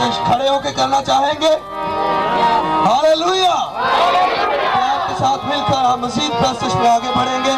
Prestige खड़े होके करना चाहेंगे? हालेलुया। प्यार के साथ मिलकर हम मजीद प्रेस्टिज पे आगे बढ़ेंगे।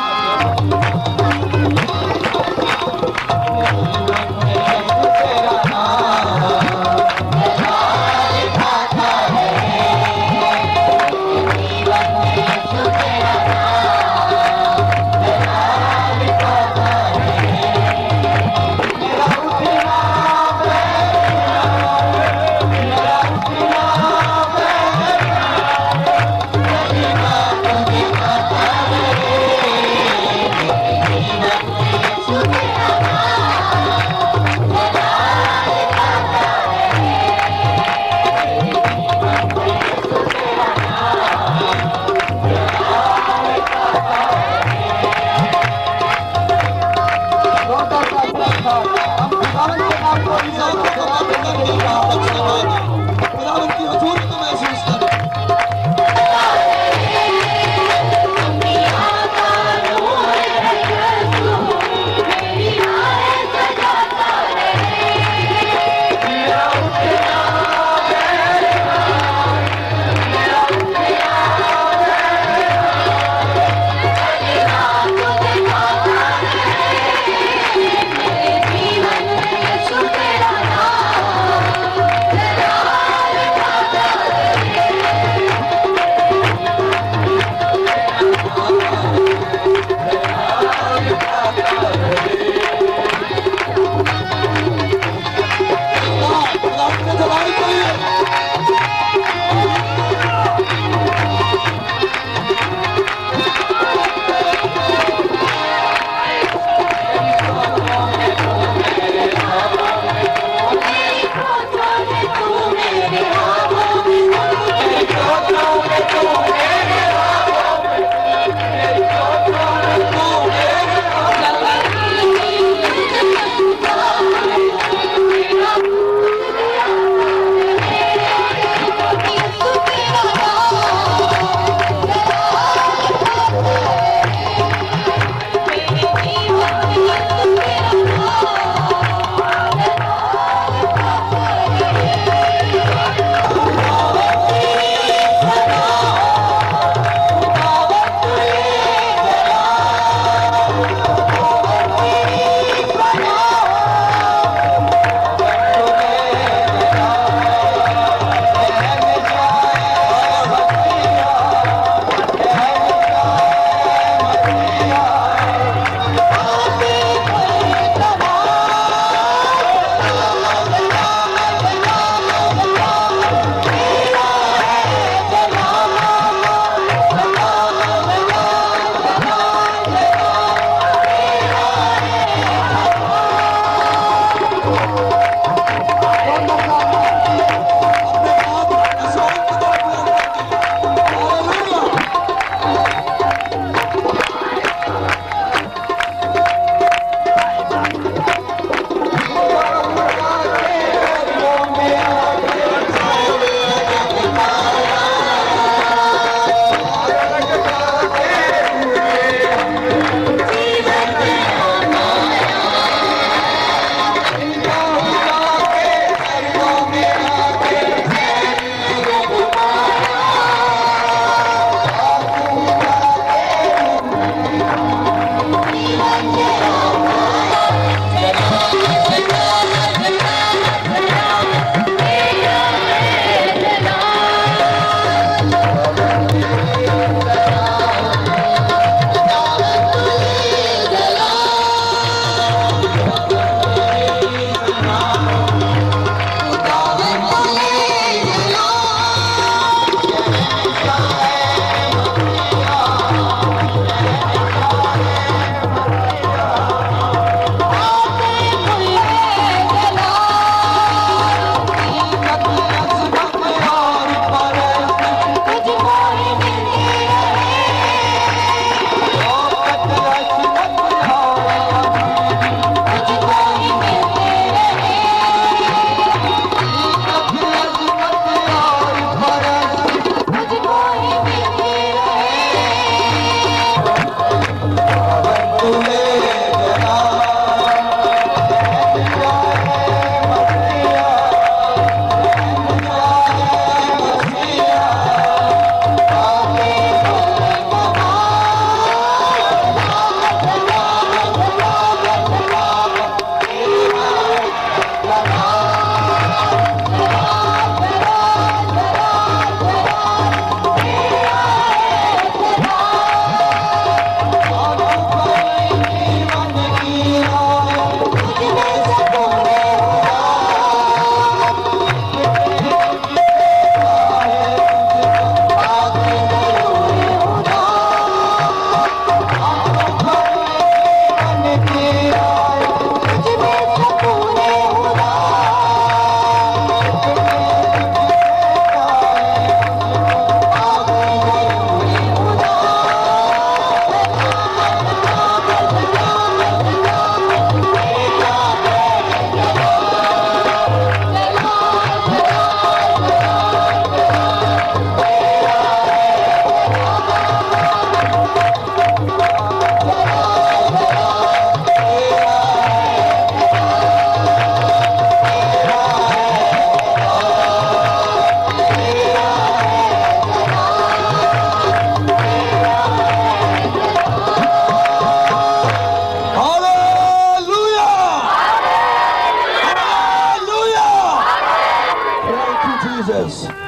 Yes.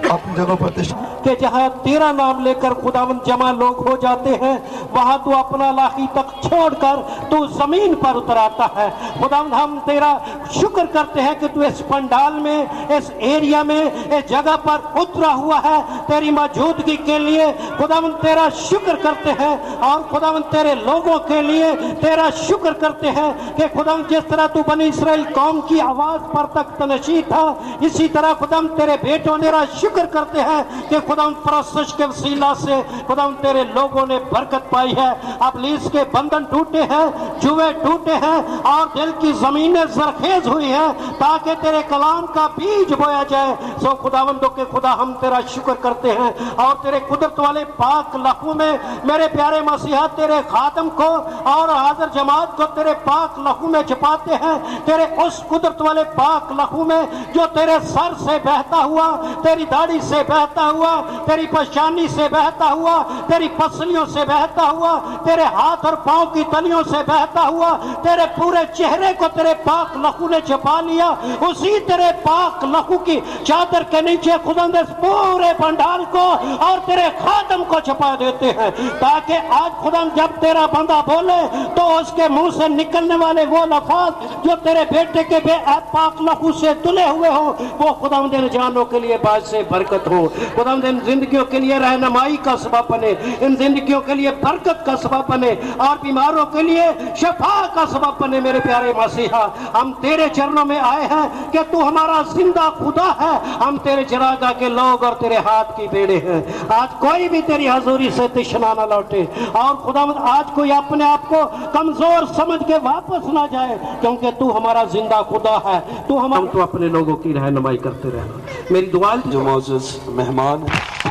अपनी जगह पर तशरीफ کہ جہاں تیرا نام لے کر خداوند جمع لوگ ہو جاتے ہیں وہاں تو اپنا لاخی تک چھوڑ کر تو زمین پر اتر آتا ہے خداوند ہم تیرا شکر کرتے ہیں کہ تو اس پنڈال میں اس ایریا میں اس جگہ پر اترا ہوا ہے تیری موجودگی کے لیے خداوند تیرا شکر کرتے ہیں اور خداوند تیرے لوگوں کے لیے تیرا شکر کرتے ہیں کہ خداوند جس طرح تو بنی اسرائیل قوم کی آواز پر تخت نشین تھا اسی طرح خداوند تیرے بیٹوں نے شکر کرتے ہیں کہ خداوند پرستش کے وسیلہ سے خداوند تیرے لوگوں نے برکت پائی ہے ابلیس کے بندھن ٹوٹے ہیں جوئے ٹوٹے ہیں اور دل کی زمینیں زرخیز ہوئی ہیں تاکہ تیرے کلام کا بیج بویا جائے سو خداوندوں کے خدا ہم تیرا شکر کرتے ہیں اور تیرے قدرت والے پاک لہو میں میرے پیارے مسیحا تیرے خادم کو اور حاضر جماعت کو تیرے پاک لہو میں چھپاتے ہیں تیرے اس قدرت والے پاک لہو میں جو تیرے سر سے بہتا ہوا تیری داڑھی سے بہتا ہوا تیری پشانی سے بہتا ہوا تیری پسلیوں سے بہتا ہوا تیرے ہاتھ اور پاؤں کی تلیوں سے بہتا ہوا تیرے پورے چہرے کو تیرے پاک لہو نے چھپا لیا اسی تیرے پاک لہو کی چادر کے نیچے خداوند اس پورے پنڈال کو اور تیرے خادم کو چھپا دیتے ہیں تاکہ آج خداوند جب تیرا بندہ بولے تو اس کے منہ سے نکلنے والے وہ لفظ جو تیرے بیٹے کے بے پاک لہو سے تلے ہوئے ہوں وہ خداوند ان جانوں کے لیے باعث برکت ہو خداوند ان زندگیوں کے لیے رہنمائی کا سبب بنے ان زندگیوں کے لیے برکت کا سبب بنے اور بیماروں کے لیے شفا کا سبب بنے میرے پیارے مسیحا ہم تیرے چرنوں میں آئے ہیں کہ تو ہمارا زندہ خدا ہے ہم تیرے چراگاہ کے لوگ اور تیرے ہاتھ کی بیڑے ہیں آج کوئی بھی تیری حضوری سے تشنا نہ لوٹے اور خداوند آج کوئی اپنے آپ کو کمزور سمجھ کے واپس نہ جائے کیونکہ تو ہمارا زندہ خدا ہے تو اپنے لوگوں کی رہنمائی کرتے رہنا میری دعا جو معزز مہمان ہیں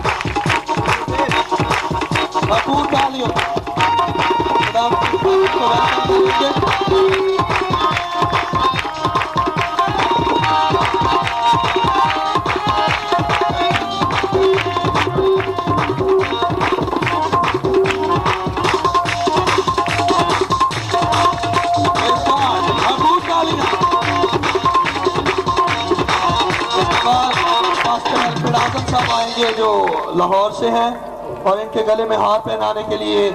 بھرپور تالیوں خدا کو ویلکم کریں گے صاحب آئیں گے جو لاہور سے ہیں اور ان کے گلے میں ہار پہنانے کے لیے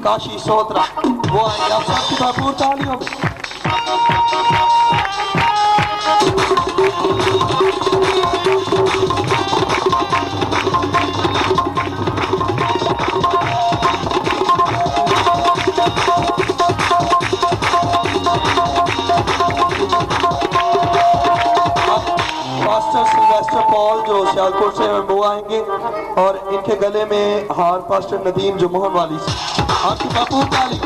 کاشی سوترا وہ آئیں گے آپ سب کی بھرپور تالیوں پال جو سیالکوٹ سے وہ آئیں گے اور ان کے گلے میں ہار پاسٹر ندیم جو موہن والی سے آپ کی بھرپور تالی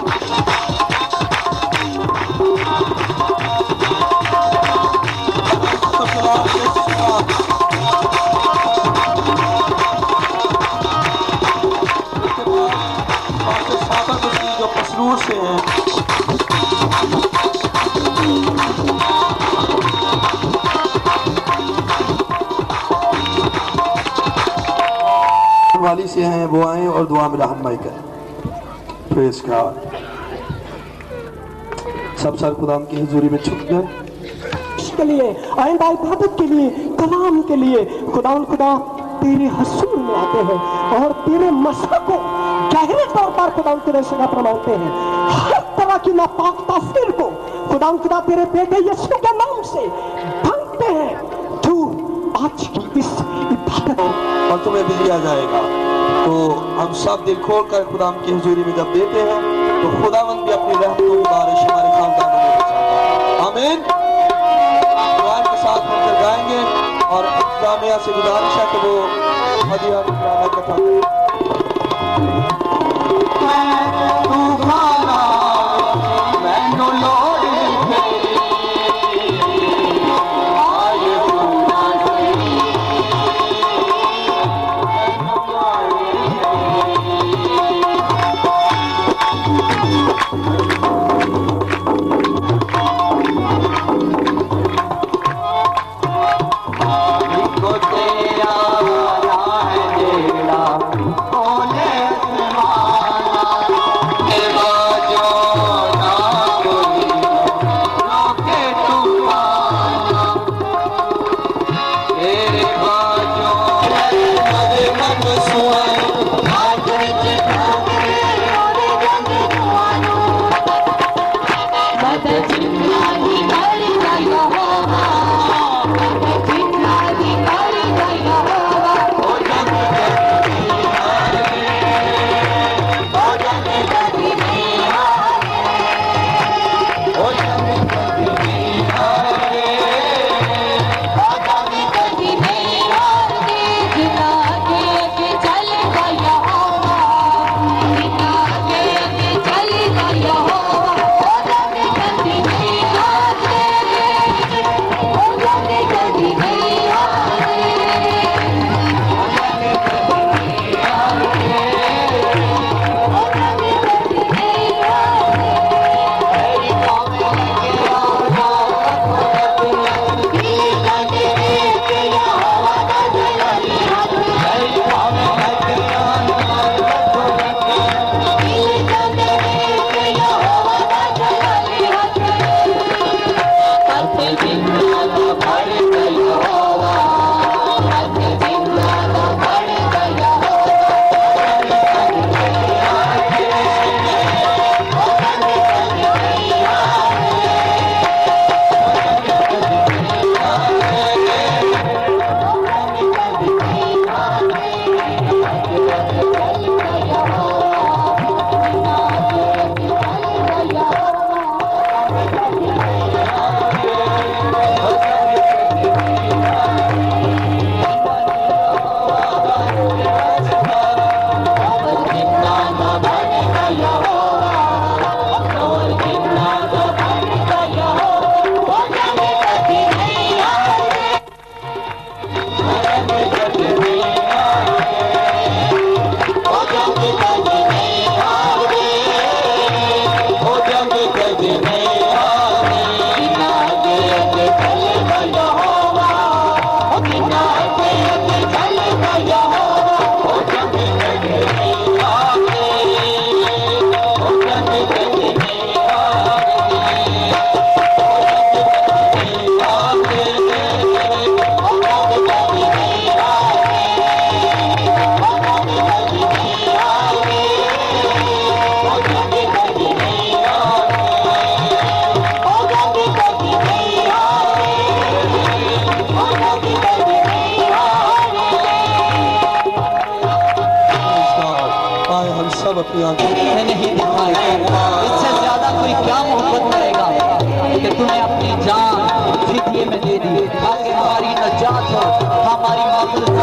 پاسٹر صابر مسیح جو مسرور سے ہیں والی سے ہیں وہ آئیں اور دعا میں رہنمائی کریں پریز گاڈ سب سر خدام کی حضوری میں چھپ گئے اس کے لیے آئندہ عبادت کے لیے کلام کے لیے خدا تیرے حضور میں آتے ہیں اور تیرے مسئلہ کو گہرے طور پر خدا تیرے سگا پرمانتے ہیں ہر طرح کی ناپاک تاثیر کو خدا تیرے بیٹے یسوع کے نام سے بھنگتے ہیں تو آج کی اس عبادت اور تمہیں بھی دیا جائے گا تو ہم سب دل کھول کر خدا کی حضوری میں جب دیتے ہیں تو خداوند بھی اپنی رحمتوں کی بارش ہمارے خاندانوں میں بچاتا ہے آمین دعائیں کے ساتھ مل کر گائیں گے اور انتظامیہ سے گزارش ہے کہ وہ ہدیہ نکلانا اکٹھا کریں جو کی آنکھیں میں نہیں دکھائی، اس سے زیادہ کوئی کیا محبت کرے گا کہ تو نے اپنی جان فدیے میں دے دی تاکہ ہماری نجات ہو، ہماری مغفرت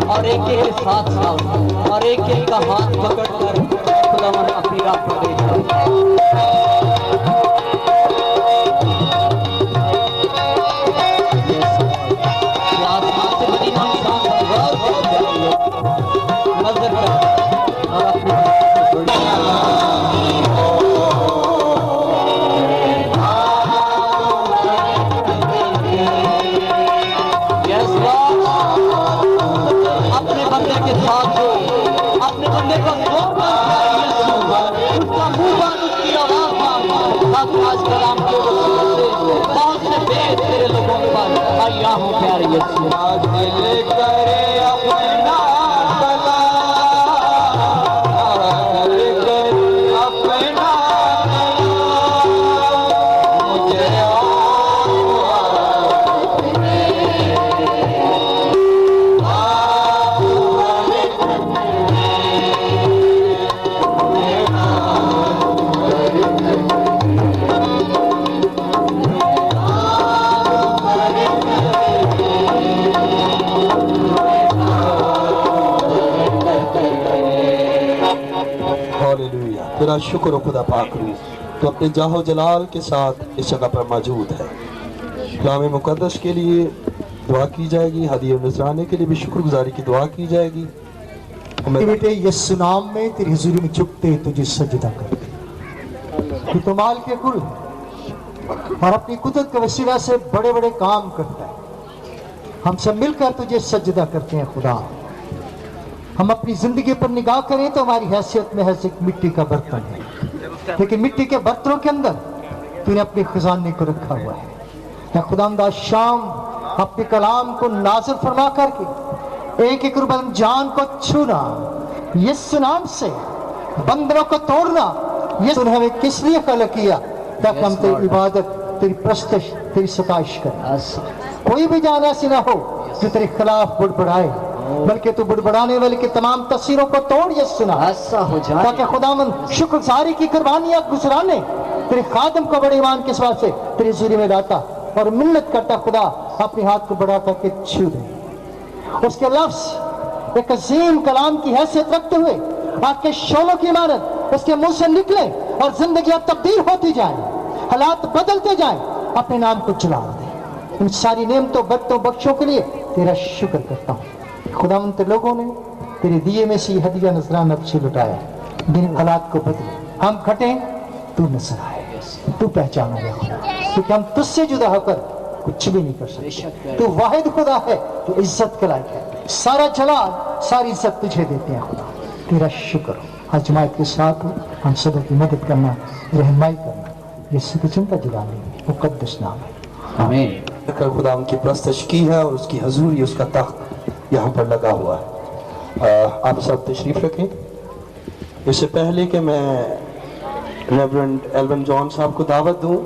اور ایک ایک کے ساتھ ساتھ اور ایک ایک کا ہاتھ پکڑ کر خدا ہمیں اپنی راہ پر لے جائے۔ آج کلام کے بہت سے بے تیرے لوگوں پر آیا ہوں پیارے یسوع، دل کرے اپنا بلا، دل کرے اپنا مجھے تیرا شکر و خدا پاک روح تو اپنے جاہ و جلال کے ساتھ اس جگہ پر موجود ہے۔ کلام مقدس کے لیے دعا کی جائے گی، ہدیہ نذرانے کے لیے بھی شکر گزاری کی دعا کی جائے گی۔ بیٹے یسوع نام میں تیری حضوری میں جھکتے تجھے سجدہ کرتے، تو کمال کے کل اور اپنی قدرت کے وسیلہ سے بڑے بڑے کام کرتا ہے۔ ہم سب مل کر تجھے سجدہ کرتے ہیں خدا۔ ہم اپنی زندگی پر نگاہ کریں تو ہماری حیثیت میں ایک مٹی کا برتن ہے، لیکن مٹی کے برتنوں کے اندر تو نے اپنے خزانے کو رکھا ہوا ہے۔ اے خداوند شام اپنے کلام کو نازل فرما کر کے ایک ایک ربن جان کو چھونا، یسوع نام سے بندروں کو توڑنا، یسوع نے ہمیں کس لیے خلق کیا؟ تاکہ ہم تیری عبادت، تیری پرستش، تیری ستائش کریں۔ کوئی بھی جان ایسی نہ ہو جو تیرے خلاف بڑبڑائے، بلکہ تو بڑبڑانے والے کی تمام تصویروں کو توڑ یسوع نام، ایسا ہو جائے تاکہ خداوند شکر گزاری کی قربانیاں گزرانے تیرے خادم کو بڑے ایمان کے ساتھ سے تیری حضوری میں لاتا اور منت کرتا خدا اپنے ہاتھ کو بڑھا کر کے چھو دے۔ اس کے لفظ ایک عظیم کلام کی حیثیت رکھتے ہوئے آگ کے شعلوں کی عمارت اس کے منہ سے نکلے اور زندگیاں تبدیل ہوتی جائیں، حالات بدلتے جائیں، اپنے نام کو جلال دے۔ ان ساری نعمتوں برکتوں بخشوں کے لیے تیرا شکر کرتا ہوں۔ خداوند لوگوں نے تیرے دیے میں سے یہ ہدیہ نذرانہ سے لٹایا، جن حالات کو بدلے، ہم کھٹیں تو نظر آئے، تو پہچانا گیا خدا، کیونکہ ہم تجھ سے جدا ہو کر کچھ بھی نہیں کر سکتے۔ تو واحد خدا ہے جو عزت کے لائق ہے، سارا جلال ساری عزت تجھے دیتے ہیں خدا۔ تیرا شکر ہو، آج جماعت کے ساتھ ہو، ہم سب کی مدد کرنا، رہنمائی کرنا، یہ کی چنتا جلانے مقدس نام ہے، آمین۔ خدا ان کی پرستش کی ہے اور اس کی حضوری، اس کا تخت یہاں پر لگا ہوا ہے۔ آپ سب تشریف رکھیں۔ اس سے پہلے کہ میں ریورنڈ ایلون جان صاحب کو دعوت دوں،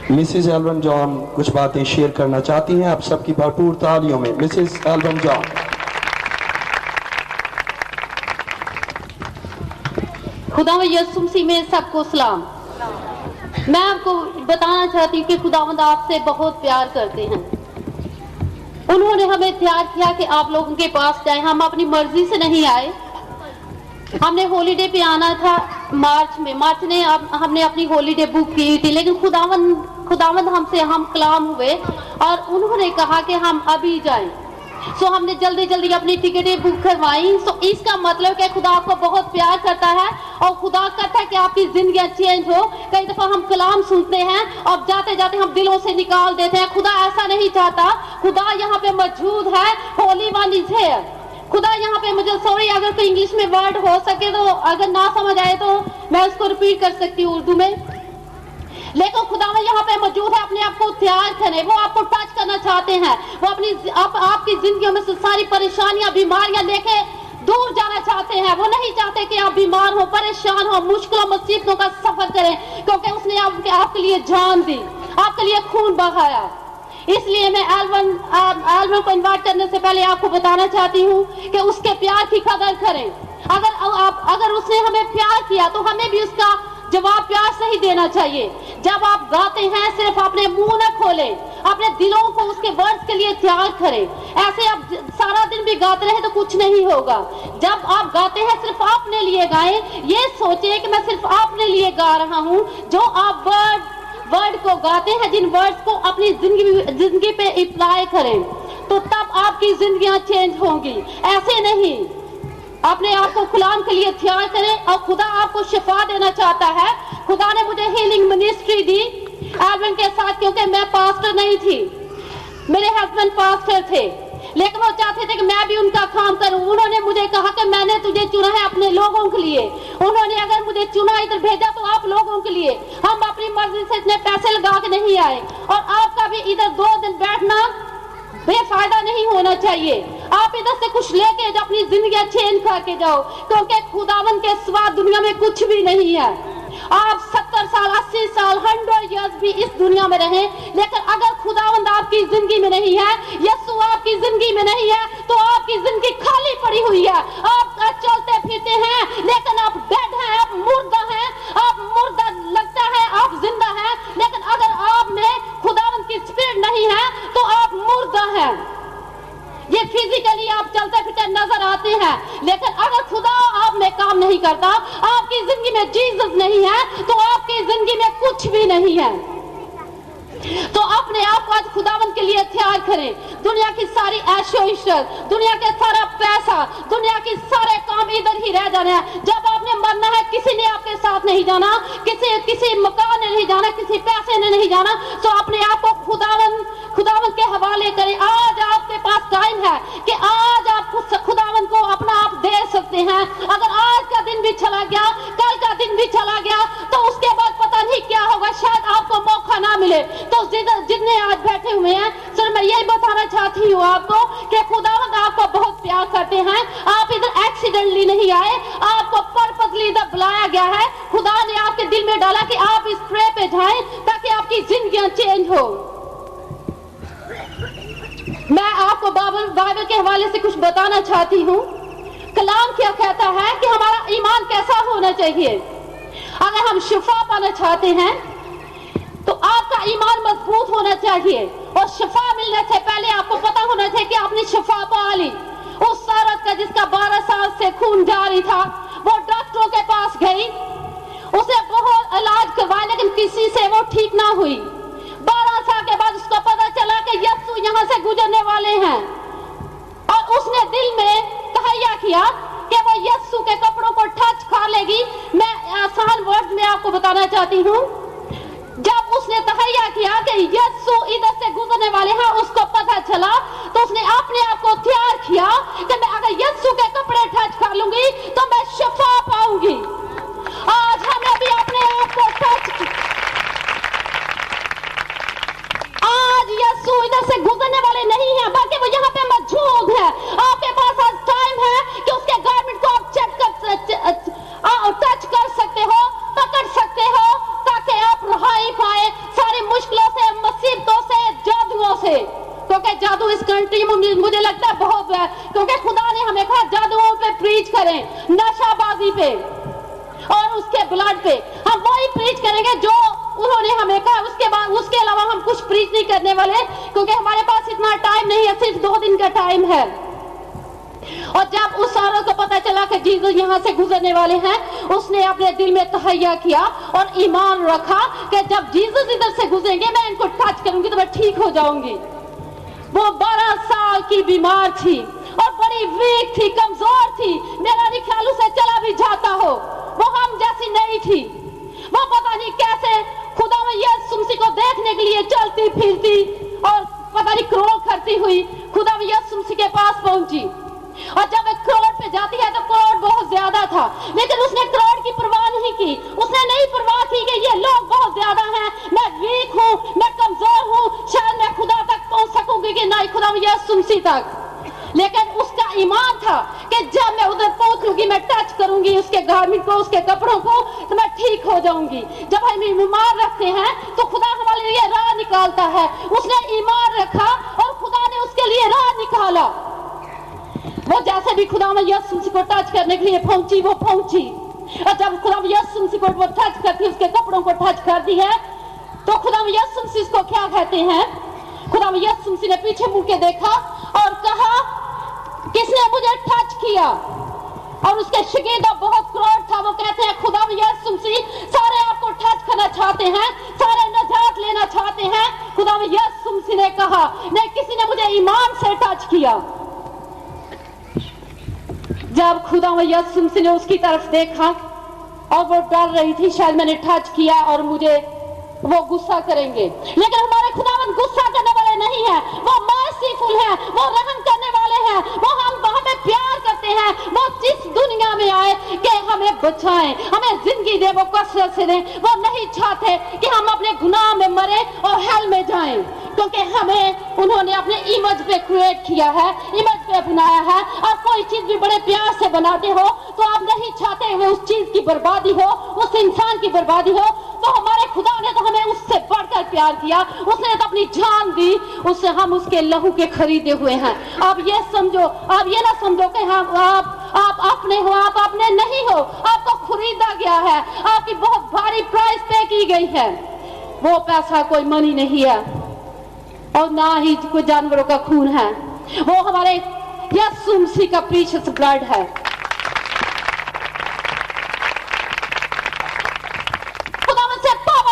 مسز ایلون جان کچھ باتیں شیئر کرنا چاہتی ہیں، آپ سب کی بھرپور تالیوں میں مسز ایلون جان۔ خداوند یسوع مسیح میں سب کو سلام۔ میں آپ کو بتانا چاہتی ہوں کہ خداوند آپ سے بہت پیار کرتے ہیں उन्होंने हमें तैयार किया कि आप लोगों के पास जाएं। हम अपनी मर्जी से नहीं आए, हमने हॉलीडे पे आना था मार्च में हमने अपनी हॉलीडे बुक की थी, लेकिन खुदावंद हमसे हम कलाम हुए और उन्होंने कहा कि हम अभी जाएं। सो हमने जल्दी अपनी टिकटें बुक करवाई। सो इसका मतलब कि खुदा आपको बहुत प्यार करता है और खुदा करता है कि आपकी जिंदगी चेंज हो। कई दफा हम कलाम सुनते हैं और जाते जाते हम दिलों से निकाल देते हैं। खुदा ऐसा नहीं चाहता, खुदा यहाँ पे मौजूद है, होली वन इज हियर। खुदा यहाँ पे, मुझे सॉरी अगर कोई इंग्लिश में वर्ड हो सके तो अगर ना समझ आए तो मैं उसको रिपीट कर सकती हूँ उर्दू में, लेकिन खुदा यहाँ पे मौजूद है। अपने आप को तैयार करें, वो आपको टच करना चाहते हैं, वो आपकी जिंदगी में से सारी परेशानियां बीमारियां लेके दूर जाना चाहते हैं। वो नहीं चाहते कि आप बीमार हो, परेशान हो, मुश्किलों मुसीबतों का सफर करें, क्योंकि उसने आपके लिए जान दी, आपके लिए खून बहाया। इसलिए मैं एल्बम को इन्वाइट करने से पहले आपको बताना चाहती हूँ कि उसके प्यार की कदर करें। अगर उसने हमें प्यार किया तो हमें भी उसका जवाब प्यार से ही देना चाहिए। जब आप गाते हैं सिर्फ अपने मुंह न खोलें, अपने दिलों को उसके वर्ड्स के लिए तैयार करें। ऐसे आप सारा दिन भी गाते रहे तो कुछ नहीं होगा। जब आप गाते हैं सिर्फ अपने लिए गाएं, ये सोचें कि मैं सिर्फ अपने लिए गा रहा हूँ। जो आप वर्ड को गाते हैं, जिन वर्ड्स को अपनी जिंदगी पे अप्लाई करें, तो तब आपकी जिंदगियां चेंज होंगी। ऐसे नहीं, अपने आप को कलाम के लिए तैयार करें और खुदा आपको शिफा देना चाहता है। खुदा ने मुझे हीलिंग मिनिस्ट्री दी एल्बम के साथ, क्योंकि मैं पास्टर नहीं थी, मेरे हस्बैंड पास्टर थे, लेकिन वो चाहते थे कि मैं भी उनका काम करूं। उन्होंने मुझे कहा कि मैंने तुझे चुना है अपने लोगों के लिए। उन्होंने अगर मुझे चुना इधर भेजा तो आप लोगों के लिए। हम अपनी मर्जी से इतने पैसे लगा के नहीं आए, और आपका भी इधर 2 दिन बैठना बेफायदा नहीं होना चाहिए। आप इधर से कुछ लेके अपनी जिंदगी चेंज करके जाओ, क्योंकि खुदावंद के सिवा दुनिया में कुछ भी नहीं है। आप 70 साल, 80 साल, 100 इयर्स भी इस दुनिया में रहें, लेकिन अगर खुदावंद आपकी जिंदगी में नहीं है, यीशु आपकी जिंदगी में नहीं है, तो आपकी जिंदगी खाली पड़ी हुई है। आप चलते फिरते हैं लेकिन आप डेड हैं, आप मुर्दा हैं। आप मुर्दा लगता है आप जिंदा हैं, लेकिन अगर आप में खुदावंद की स्पिरिट नहीं है तो आप मुर्दा हैं। ये फिजिकली आप चलते फिरते नजर आते हैं, लेकिन अगर खुदा आप में काम नहीं करता, आपकी जिंदगी में जीसस नहीं है, तो आपकी जिंदगी में कुछ भी नहीं है। तो अपने आप को आज खुदावंद के लिए तैयार करें। दुनिया की सारी ऐशो इशरत, दुनिया के सारा पैसा, दुनिया के सारे काम इधर ही रह जाने हैं। जब आपने मरना है, किसी ने आपके साथ नहीं जाना, किसी मकान ने नहीं जाना, किसी पैसे ने नहीं जाना। तो अपने आप को खुदावंद के हवाले करें। आज आपके पास टाइम है कि आज आप खुदावंद को अपना आप दे सकते हैं। अगर आज का दिन भी चला गया, कल का दिन भी चला गया, तो उसके बाद पता नहीं क्या होगा, शायद आपको मौका ना मिले। तो जितने आज बैठे हुए हैं, सर मैं यही बताना चाहती हूँ आपको कि खुदावंद आपको बहुत प्यार करते हैं। आप इधर एक्सीडेंटली नहीं आए, आपको पर्पसली इधर बुलाया गया है। खुदा ने आपके दिल में डाला कि आप इस प्रे पे जाएं ताकि आपकी जिंदगियां चेंज हो। मैं आपको बाइबल के हवाले से कुछ बताना चाहती हूँ। कलाम क्या कहता है कि हमारा ईमान कैसा होना चाहिए। अगर हम शिफा पाना चाहते हैं तो आपका ईमान मजबूत होना चाहिए, और शिफा मिलने से पहले आपको पता होना चाहिए कि आपने शिफा पा ली। उस औरत का जिसका 12 साल से खून जारी था, वो डॉक्टरों के पास गई, उसे बहुत इलाज करवाया, लेकिन किसी से वो ठीक ना हुई। 12 साल के बाद उसको पता चला कि यीशु यहाँ से गुजरने वाले हैं, और उसने दिल में तहैया किया कि वो यीशु के कपड़ों को टच कर लेगी। मैं आसान वर्ड में आपको बताना चाहती हूँ। जब उसने तहैया किया कि यीशु इधर से गुजरने वाले हैं, उसको पता चला, तो उसने अपने आप को तैयार किया कि मैं अगर यीशु के कपड़े टच कर लूंगी तो मैं शिफा पाऊंगी। आज हमें भी अपने आप को टच, आज यीशु इधर से गुजरने वाले नहीं है, बल्कि वो यहाँ पे मौजूद है। आपके पास आज टाइम है कि उसके गारमेंट को आप चेक टच कर सकते हो, पकड़ सकते हो, ताकि आप रहाई पाए सारी मुश्किलों से, मुसीबतों से, जादुओं से। क्योंकि जादू इस कंट्री में मुझे लगता है बहुत है, क्योंकि खुदा ने हमें कहा जादुओं पे प्रीच करें, नशाबाजी पे और उसके ब्लड पे। हम वही प्रीच करें करेंगे जो उन्होंने हमें कहा। उसके बाद उसके अलावा हम कुछ प्रीच नहीं करने वाले, क्योंकि हमारे पास इतना टाइम नहीं है, सिर्फ 2 दिन का टाइम है। और जब उस औरत को पता चला कि जीसस यहाँ से गुजरने वाले हैं, उसने अपने दिल में तहैया किया और ईमान रखा कि जब जीसस इधर से गुजरेंगे मैं इनको टच करूंगी तो मैं ठीक हो जाऊंगी। वो 12 साल की बीमार थी और बड़ी वीक थी, कमजोर थी। मेरा नहीं ख्याल उसे चला भी जाता हो। वो हम जैसी नहीं थी। वो पता नहीं कैसे खुदा में यीशु मसीह को देखने के लिए चलती फिरती और पता नहीं क्रोध करती हुई खुदा में यीशु मसीह के पास पहुंची। और जब एक क्रोध पे जाती है तो क्रोध बहुत ज्यादा था, लेकिन उसने क्रोध की परवाह नहीं की। उसने नहीं परवाह की कि ये लोग बहुत ज्यादा हैं, मैं वीक हूँ, मैं कमजोर हूँ, शायद मैं खुदा तक पहुंच सकूंगी कि नहीं, खुदा में यीशु मसीह तक। लेकिन उसका ईमान था कि जब मैं उधर पहुंचूंगी, मैं टच करूंगी उसके गारमेंट को, उसके कपड़ों को, तो मैं ठीक हो जाऊंगी। जब हम ईमान रखते हैं तो खुदा हमारे लिए राह निकालता है। उसने ईमान रखा और खुदा ने उसके लिए राह निकाला। वो जैसे भी खुदा में यीशु मसीह को टच करने के लिए पहुंची, वो पहुंची। और जब खुदा में यीशु मसीह को वो टच करती, उसके कपड़ों को टच करती है, तो खुदा में यीशु मसीह को क्या कहते हैं? खुदा में यीशु मसीह ने पीछे मुड़ के देखा और कहा, किसने मुझे टच किया? और उसके शागिर्दों बहुत क्रोध था। वो कहते हैं, खुदा में यीशु मसीह, सारे आपको टच करना चाहते हैं, सारे नजात लेना चाहते हैं। खुदा में यीशु मसीह ने कहा, नहीं, किसी ने मुझे ईमान से टच किया। जब खुदा में यीशु मसीह ने उसकी तरफ देखा और वो डर रही थी, शायद मैंने टच किया और मुझे वो गुस्सा करेंगे। लेकिन हमारे खुदावंद गुस्सा करने वाले नहीं है, वो मर्सीफुल है, वो रहम करने वाले हैं, वो हमें प्यार करते हैं। वो इस दुनिया में आए कि हमें बचाएं, हमें जिंदगी दे, वो कसरत से दें। वो नहीं चाहते कि हम अपने गुनाह में मरे और हेल में जाएं, क्योंकि हमें उन्होंने अपने इमेज पे क्रिएट किया है, इमेज पे बनाया है। और कोई चीज भी बड़े प्यार से बनाते हो तो आप नहीं चाहते वो उस चीज की बर्बादी हो, उस इंसान की बर्बादी हो। तो हमारे खुदा ने तो हमें उससे बढ़कर प्यार किया, उसने तो अपनी जान दी, उससे हम उसके लहू के खरीदे हुए हैं। आप ये समझो, आप ये ना समझो कि हम आप अपने हो, आप अपने नहीं हो, आपको खरीदा गया है, आपकी बहुत भारी प्राइस पे की गई है। वो पैसा कोई मनी नहीं है और ना ही कोई जानवरों का खून है, वो हमारे यीशु मसीह का प्रीशियस ब्लड है।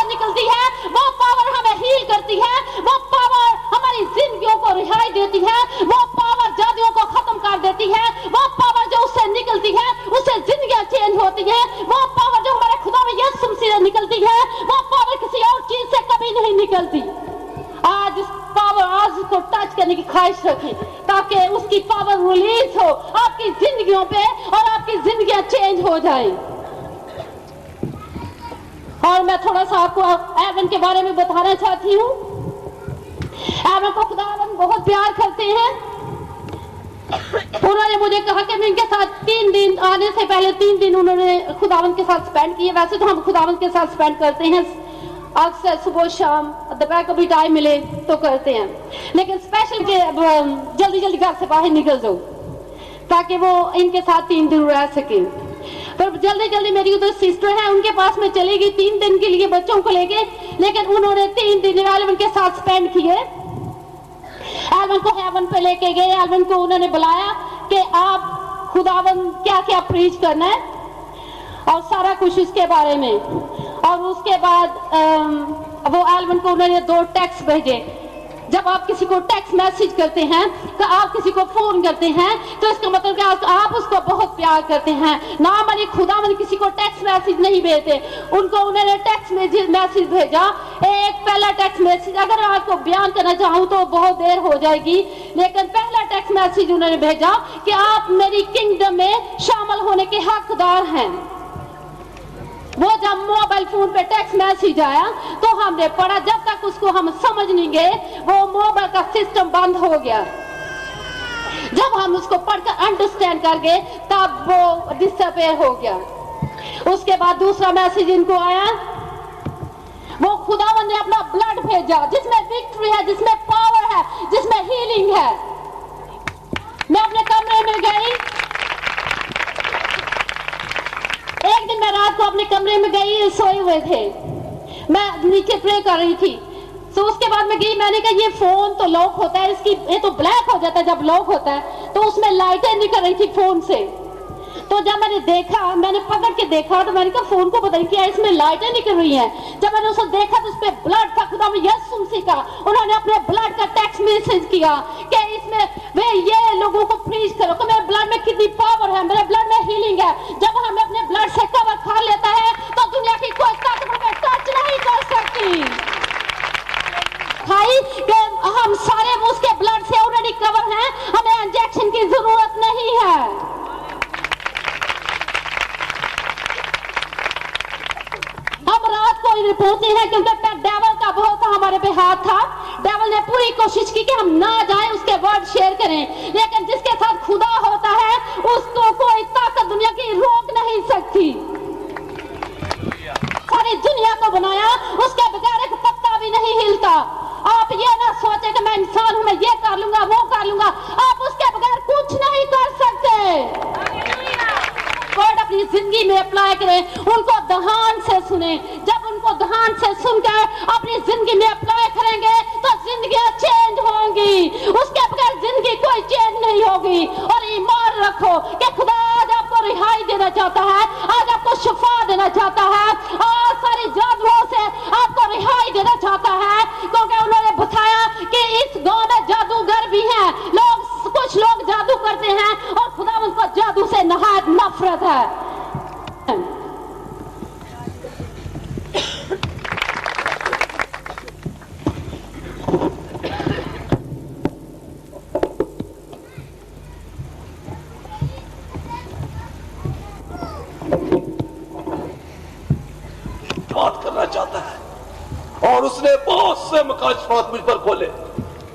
निकलती है, वो पावर हमें हील करती है, वो पावर हमारी जिंदगियों को रिहाई देती है, वो पावर जादुओं को खत्म कर देती है, वो पावर जो उससे निकलती है उससे जिंदगियां चेंज होती है, वो पावर जो हमारे खुदा में यीशु मसीह से निकलती है, वो पावर किसी और चीज से कभी नहीं निकलती। आज इस पावर, आज उसको टच करने की ख्वाहिश रखें ताकि उसकी पावर रिलीज हो आपकी जिंदगियों पे और आपकी जिंदगियां चेंज हो जाएं। और मैं थोड़ा सा आपको एवन के बारे में बताना चाहती हूँ। एवन को खुदावन बहुत प्यार करते हैं। उन्होंने मुझे कहा कि मैं इनके साथ 3 दिन, आने से पहले 3 दिन उन्होंने खुदावन के साथ स्पेंड किए। वैसे तो हम खुदावन के साथ स्पेंड करते हैं अक्सर, सुबह शाम, दोपहर को भी टाइम मिले तो करते हैं, लेकिन स्पेशल जल्दी जल्दी घर से बाहर निकल जाओ ताकि वो इनके साथ 3 दिन रह सके। पर जल्दी जल्दी मेरी उधर सिस्टर है, उनके पास में चली गई 3 दिन के लिए बच्चों को लेके, लेकिन उन्होंने 3 दिन एल्वन के साथ स्पेंड किए। एल्वन को हेवन पे लेके गए, एल्वन को उन्होंने बुलाया कि आप खुदावन क्या क्या प्रीच करना है और सारा कुछ उसके बारे में। और उसके बाद वो एल्वन को उन्होंने 2 टेक्स्ट भेजे। जब आप किसी को टेक्स्ट मैसेज करते हैं, तो आप किसी को फोन करते हैं, तो इसका मतलब क्या, आप उसको बहुत प्यार करते हैं। ना मानी खुदा मन किसी को टेक्स्ट मैसेज नहीं भेजते, उनको उन्होंने टेक्स्ट मैसेज भेजा। एक पहला टेक्स्ट मैसेज, अगर आपको बयान करना चाहूँ तो बहुत देर हो जाएगी, लेकिन पहला टेक्स्ट मैसेज उन्होंने भेजा कि आप मेरी किंगडम में शामिल होने के हकदार हैं। वो जब मोबाइल फोन पे टेक्स्ट मैसेज आया तो हमने पढ़ा, जब तक उसको हम समझ नहीं गए वो मोबाइल का सिस्टम बंद हो गया। जब हम उसको पढ़कर अंडरस्टैंड कर गए तब वो डिसअपेयर हो गया। उसके बाद दूसरा मैसेज इनको आया, वो खुदावन ने अपना ब्लड भेजा जिसमें विक्ट्री है, जिसमें पावर है, जिसमें हीलिंग है। मैं अपने कमरे में गई, एक दिन मैं रात को अपने कमरे में गई, सोए हुए थे, मैं नीचे प्रे कर रही थी। तो उसके बाद मैं गई, मैंने कहा ये फोन तो लॉक होता है, इसकी ये तो ब्लैक हो जाता है जब लॉक होता है, तो उसमें लाइटें निकल रही थी फोन से। तो जब मैंने देखा, मैंने पकड़ के देखा, तो मैंने कहा फोन को पता नहीं क्या इसमें लाइटें निकल रही हैं। जब मैंने उसको देखा तो उस पे ब्लड था, खुदा में यीशु मसीह का, उन्होंने अपने ब्लड का टेक्स्ट मैसेज किया कि इसमें वे ये लोगों को प्रीच करो कि मेरे ब्लड में कितनी पावर है, मेरे ब्लड में हीलिंग है। जब हमें अपने ब्लड से कवर खा लेता है तो दुनिया की कोई ताकत हमें टच नहीं कर सकती। भाई हम सारे उसके ब्लड से ऑलरेडी कवर हैं, हमें इंजेक्शन की जरूरत नहीं है। हम रात को रिपोर्ट नहीं है क्योंकि डेविल का बहुत हमारे पे हाथ था। डेविल ने पूरी कोशिश की कि हम ना जाएं, उसके वर्ड शेयर करें, लेकिन जिसके साथ खुदा होता है उसको कोई ताकत दुनिया की रोक नहीं सकती। सारी दुनिया को बनाया, उसके बगैर एक पत्ता भी नहीं हिलता। आप ये ना सोचे कि मैं इंसान हूं, मैं ये कर लूंगा वो कर लूंगा, आप उसके बगैर कुछ नहीं कर सकते। वर्ड अपनी जिंदगी में अप्लाई करें, उनको ध्यान से सुने। जब उनको ध्यान से सुनकर अपनी जिंदगी में अप्लाई करेंगे तो जिंदगियां चेंज होंगी, उसके बगैर जिंदगी कोई चेंज नहीं होगी। और ईमान रखो कि खुदा आज आपको रिहाई देना चाहता है, आज आपको शिफा देना चाहता है, और सारी जादुओं से आपको रिहाई देना चाहता है, क्योंकि उन्होंने बताया कि इस गांव में जादूगर भी हैं। कुछ लोग जादू करते हैं और खुदा उनको जादू से नहायत नफरत है। बात करना चाहता है और उसने बहुत से मुकाशफात मुझ पर खोले।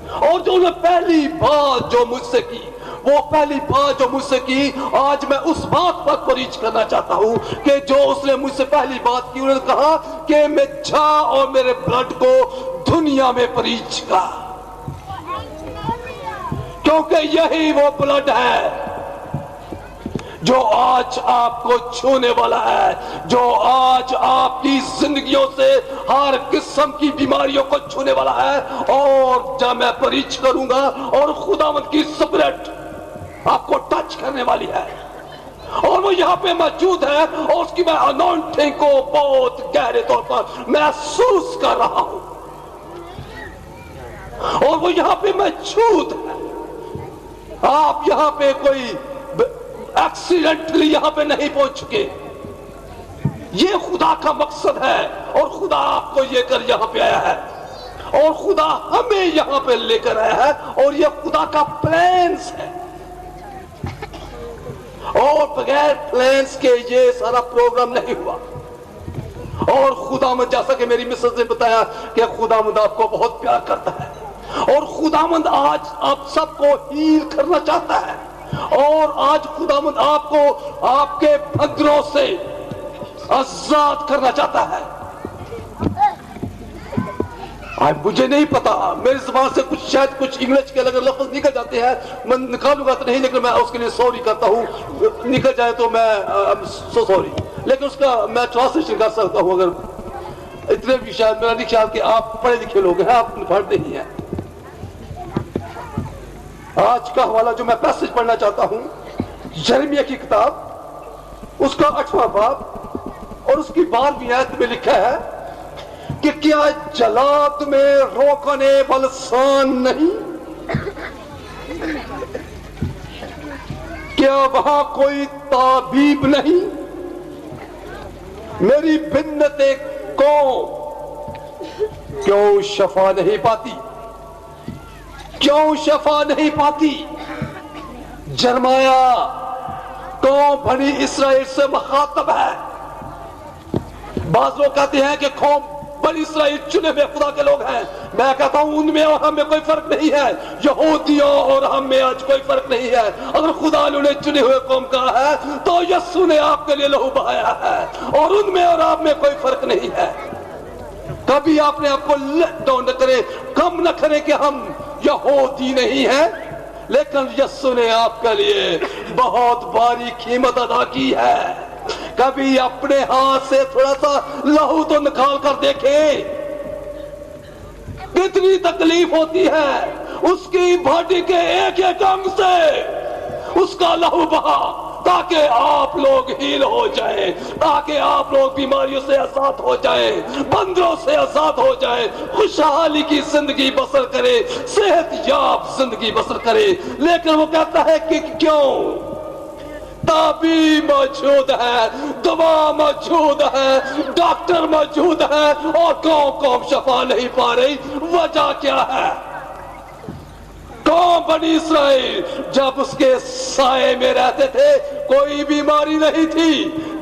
और जो उसने पहली बात जो मुझसे की, वो पहली बात जो मुझसे की, आज मैं उस बात पर परीच करना चाहता हूं कि जो उसने मुझसे पहली बात की, उन्होंने कहा कि मैं जा और मेरे ब्लड को दुनिया में परीच कर, क्योंकि यही वो ब्लड है जो आज आपको छूने वाला है, जो आज आपकी जिंदगियों से हर किस्म की बीमारियों को छूने वाला है। और जब मैं परीच करूंगा और खुदावंद की स्पिरिट आपको टच करने वाली है और वो यहाँ पे मौजूद है, और उसकी मैं अनॉइंटिंग को बहुत गहरे तौर पर महसूस कर रहा हूं, और वो यहाँ पे मौजूद है। आप यहाँ पे कोई एक्सीडेंटली यहां पे नहीं पहुंच चुके, ये खुदा का मकसद है, और खुदा आपको लेकर यहां पे आया है, और खुदा हमें यहां पे लेकर आया है, और ये खुदा का प्लान्स है। और बगैर प्लान्स के ये सारा प्रोग्राम नहीं हुआ। और खुदामंद, जैसा कि मेरी मिसेस ने बताया कि खुदामंद आपको बहुत प्यार करता है, और खुदामंद आज आप सबको हील करना चाहता है, और आज खुदावंद आपको आपके बंधनों से आजाद करना चाहता है। आज मुझे नहीं पता, मेरी जुबान से कुछ शायद कुछ इंग्लिश के अगर लफ्ज निकल जाते हैं, मैं निकालूंगा तो नहीं, लेकिन मैं उसके लिए सॉरी करता हूं। निकल जाए तो मैं सो सॉरी, लेकिन उसका मैं ट्रांसलेशन कर सकता हूं। अगर इतने भी शायद मेरा नहीं ख्याल कि आप पढ़े लिखे लोग हैं, आप पढ़ते ही हैं। आज का हवाला जो मैं पैसेज पढ़ना चाहता हूं, यिर्मयाह की किताब, उसका 8वां बाब और उसकी 12वीं आयत में लिखा है कि क्या जलाद में रोकने बलसान नहीं, क्या वहां कोई ताबीब नहीं, मेरी बिन्नते क्यों शफा नहीं पाती, क्यों शफा नहीं पाती। जरमाया कौम बनी इसराइल से मुखातब है। बाज लोग कहते हैं कि कौम बनी इसराइल चुने हुए खुदा के लोग हैं। मैं कहता हूं उनमें और हम में कोई फर्क नहीं है, यहूदियों और हम में आज कोई फर्क नहीं है। अगर खुदा ने उन्हें चुने हुए कौम कहा है तो यीशु ने आपके लिए लहू बहाया है, और उनमें और आप में कोई फर्क नहीं है। कभी आपने आपको लेट डाउन न करे, कम न करे कि हम यहूदी नहीं है, लेकिन यीशु ने आपके लिए बहुत भारी कीमत अदा की है कभी अपने हाथ से थोड़ा सा लहू तो निकाल कर देखे, कितनी तकलीफ होती है। उसकी बॉडी के एक एक अंग से उसका लहू बहा ताकि आप लोग हील हो जाएं, ताकि आप लोग बीमारियों से आजाद हो जाएं, बंदरों से आजाद हो जाएं, खुशहाली की जिंदगी बसर करे, सेहत याब जिंदगी बसर करे। लेकिन वो कहता है कि क्यों? ताबी मौजूद है, दवा मौजूद है, डॉक्टर मौजूद है, और कौम शफा नहीं पा रही। वजह क्या है? कौम बनी इसराइल जब उसके साए में रहते थे कोई बीमारी नहीं थी।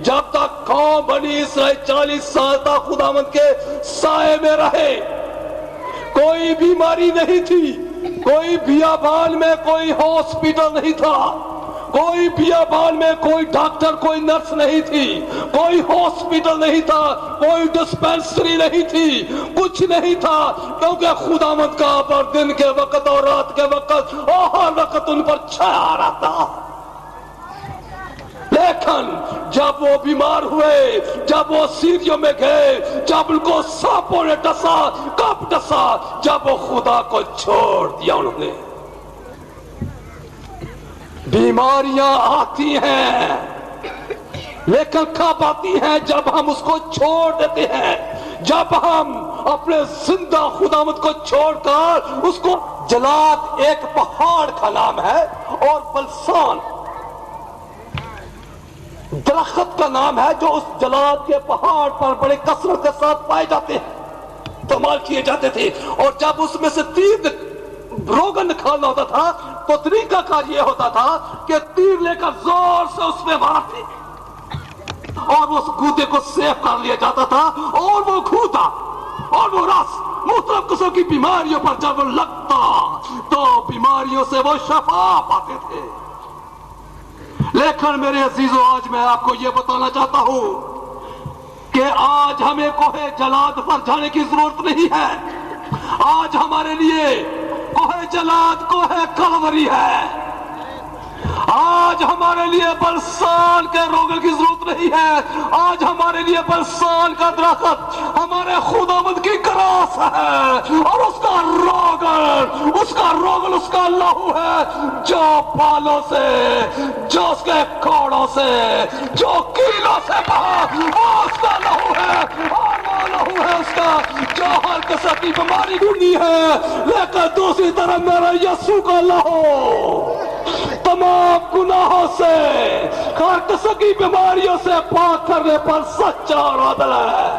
जब तक कौम बनी इसराइल 40 साल तक खुदावंद के साए में रहे, कोई बीमारी नहीं थी। कोई बियाबान में कोई हॉस्पिटल नहीं था, कोई बियाबान में कोई डॉक्टर कोई नर्स नहीं थी, कोई हॉस्पिटल नहीं था, कोई डिस्पेंसरी नहीं थी, कुछ नहीं था, क्योंकि खुदावंद का पर दिन के वक्त और रात के वक्त और हर वक्त उन पर छाया रहता। लेकिन जब वो बीमार हुए, जब वो सीरियों में गए, जब उनको सांपों ने डसा, कब डसा? जब वो खुदा को छोड़ दिया उन्होंने। बीमारियां आती हैं, लेकिन कब आती हैं? जब हम उसको छोड़ देते हैं, जब हम अपने जिंदा खुदावंद को छोड़कर उसको। जलाद एक पहाड़ का नाम है और बलसान दरख्त का नाम है, जो उस जलाद के पहाड़ पर बड़े कसरत के साथ पाए जाते हैं, इस्तेमाल किए जाते थे। और जब उसमें से तीर रोगन निकालना होता था तो तरीका कार ये होता था कि तीर लेकर जोर से उसमें मारते और उस गूदे को सेफ कर लिया जाता था, और वो गूदा और वो रस मुख्तलिफ किस्म की बीमारियों पर जब लगता तो बीमारियों से वो शफा पाते थे। लेकिन मेरे अजीजों, आज मैं आपको ये बताना चाहता हूं कि आज हमें कोहे जलाद पर जाने की जरूरत नहीं है। आज हमारे लिए कोहे जलाद कोहे कलवरी है। आज हमारे लिए बलसान के रोगन की जरूरत नहीं है। आज हमारे लिए बलसान का दरख्त हमारे खुदावंद की क्रॉस है, और उसका रोगन उसका लहू है, जो बालों से, जो उसके कोड़ों से, जो कीलों से बहा, वो उसका लहू है, और वो लहू है उसका जो हर किस्म की बीमारी ढूंढी है। लेकिन दूसरी तरफ मेरा यीशु का लहू तमाम गुनाहों से, हर किस्म की बीमारियों से पाक करने पर सच्चा और अदल है।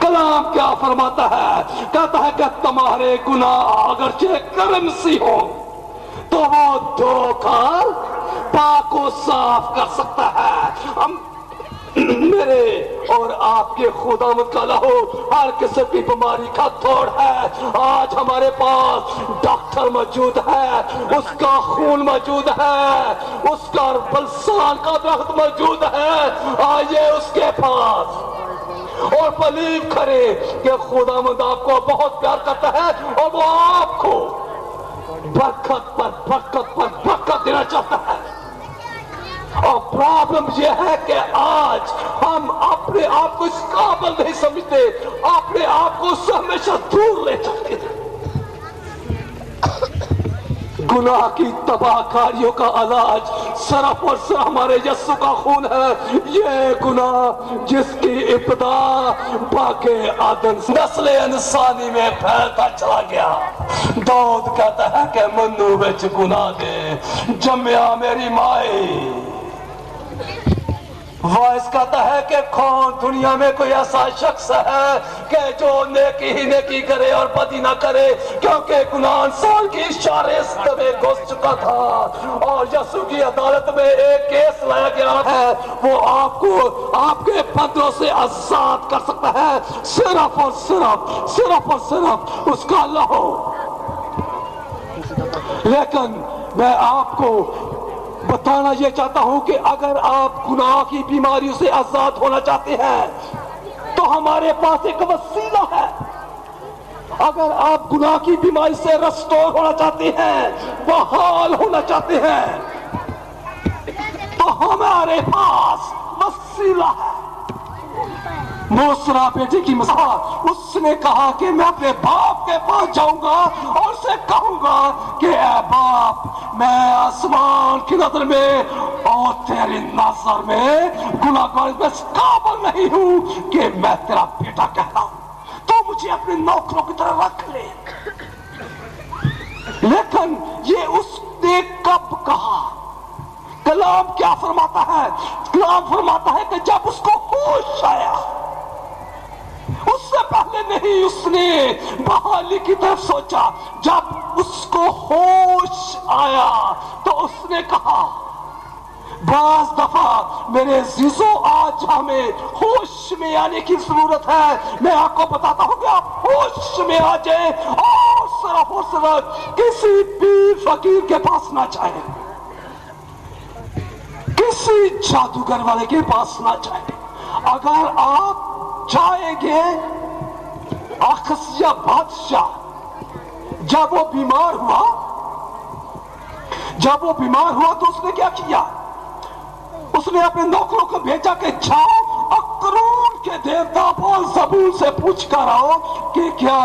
कलाम क्या फरमाता है? कहता है कि तुम्हारे गुनाह अगरचे करमसी हो तो वो धोकर पाक को साफ कर सकता है। हम मेरे और आपके खुदावंद का लहू हर किस्म की बीमारी का तोड़ है। आज हमारे पास डॉक्टर मौजूद है, उसका खून मौजूद है, उसका बलसान का दरख्त मौजूद है। आइए उसके पास और बिलीव करे कि खुदावंद आपको बहुत प्यार करता है, और वो आपको बरकत पर बरकत पर बरकत देना चाहता है। और प्रॉब्लम यह है कि आज हम अपने आप को इस काबिल नहीं समझते, अपने आप को उससे हमेशा दूर ले जाते हैं। गुनाह की तबाहकारियों का इलाज सिर्फ और सिर्फ हमारे यीशु का खून है। ये गुनाह जिसकी इब्तिदा बाके आदम नस्ल इंसानी में फैलता चला गया। दाऊद कहता है कि मन्नू विच गुनाह दे जम्या मेरी माई। वाइस कहता है कि कौन दुनिया में कोई ऐसा शख्स है कि जो नेकी ही नेकी करे और बदी ना करे, क्योंकि गुनाह इंसान की इशारे में घुस चुका था। और यीशु की अदालत में एक केस लाया गया है, वो आपको आपके बंदों से आजाद कर सकता है, सिर्फ और सिर्फ उसका लहू। लेकिन मैं आपको बताना यह चाहता हूं कि अगर आप गुनाह की बीमारियों से आजाद होना चाहते हैं तो हमारे पास एक वसीला है। अगर आप गुनाह की बीमारी से रस्टोर होना चाहते हैं, बहाल होना चाहते हैं, तो हमारे पास वसीला है। मोसरा बेटे की मिसाल, उसने कहा कि मैं अपने बाप के पास जाऊंगा और उसे कहूंगा कि ऐ बाप, मैं आसमान की नजर में और तेरी नजर में गुनाहगार में इस काबिल नहीं हूं कि मैं तेरा बेटा कहलाऊं, तो मुझे अपने नौकरों की तरह रख ले। लेकिन ये उसने कब कहा? कलाम क्या फरमाता है? कलाम फरमाता है कि जब उसको होश आया, उससे पहले नहीं उसने बहाली की तरफ सोचा। जब उसको होश आया तो उसने कहा, बाज दफा मेरे अजीजों आज हमें होश में आने की जरूरत है। मैं आपको बताता हूं कि आप होश में आ जाए और सिर्फ किसी पीर फकीर के पास ना जाए, किसी जादूगर वाले के पास ना जाए। अगर आप जाएंगे, अखसिया बादशाह जब वो बीमार हुआ तो उसने क्या किया? उसने अपने नौकरों को भेजा कि जाओ अकरून के देवता बाल ज़बूल से पूछ कर आओ कि क्या